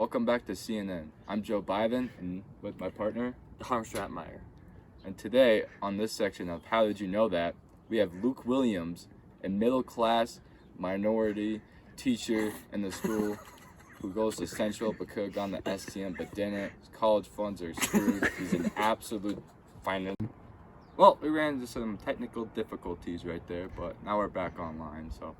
Welcome back to CNN. I'm Joe Biden, and with my partner, Tom Stratmeyer. and today on this section of How Did You Know That, we have Luke Williams, a middle-class minority teacher in the school who goes to Central but could have gone to STM but didn't. His college funds are screwed. He's an absolute finance. Well, we ran into some technical difficulties right there, but now we're back online. So,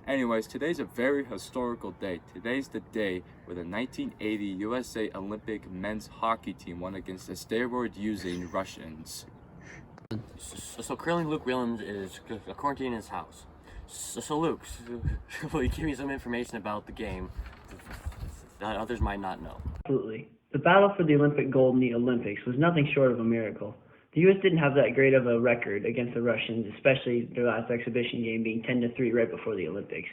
anyways, today's a very historical day. Today's the day where the 1980 USA Olympic men's hockey team won against the steroid-using Russians. So currently Luke Williams is quarantined in his house. So Luke, will you give me some information about the game that others might not know? Absolutely. The battle for the Olympic gold in the Olympics was nothing short of a miracle. The U.S. didn't have that great of a record against the Russians, especially their last exhibition game being 10-3 right before the Olympics.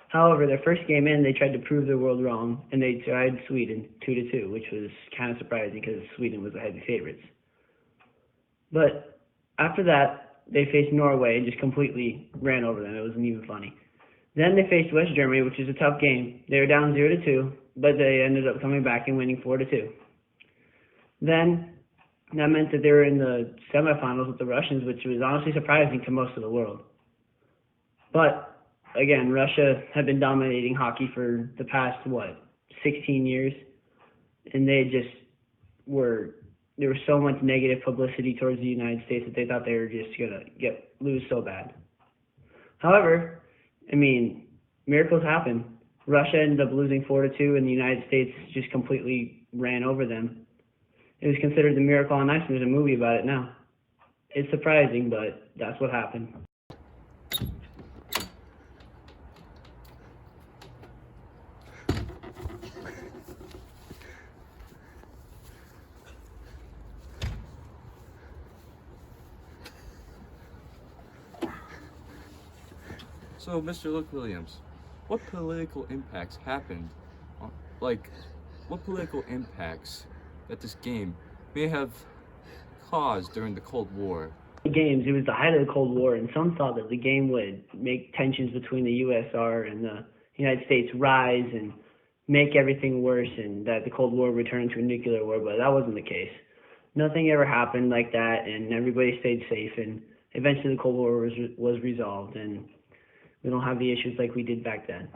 However, their first game in, they tried to prove the world wrong, and they tied Sweden 2-2, which was kind of surprising because Sweden was the heavy favorites. But after that, they faced Norway and just completely ran over them. It wasn't even funny. Then they faced West Germany, which is a tough game. They were down 0-2, but they ended up coming back and winning 4-2. Then that meant that they were in the semifinals with the Russians, which was honestly surprising to most of the world. But again, Russia had been dominating hockey for the past, 16 years, and there was so much negative publicity towards the United States that they thought they were just going to lose so bad. However, miracles happen. Russia ended up losing 4-2, and the United States just completely ran over them. It was considered the Miracle on Ice, and there's a movie about it now. It's surprising, but that's what happened. So, Mr. Luke Williams, what political impacts happened? What political impacts that this game may have caused during the Cold War? The games, it was the height of the Cold War, and some thought that the game would make tensions between the USSR and the United States rise and make everything worse, and that the Cold War would turn into a nuclear war, but that wasn't the case. Nothing ever happened like that, and everybody stayed safe, and eventually the Cold War was resolved, and we don't have the issues like we did back then.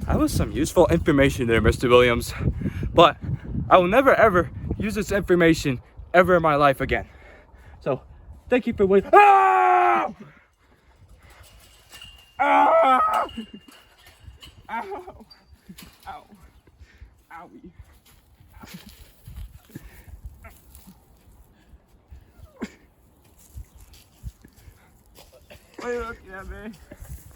That was some useful information there, Mr. Williams, but I will never ever use this information ever in my life again. So, thank you for waiting. Ow! Ow! Ow! Ow! Owie! What are you looking at me?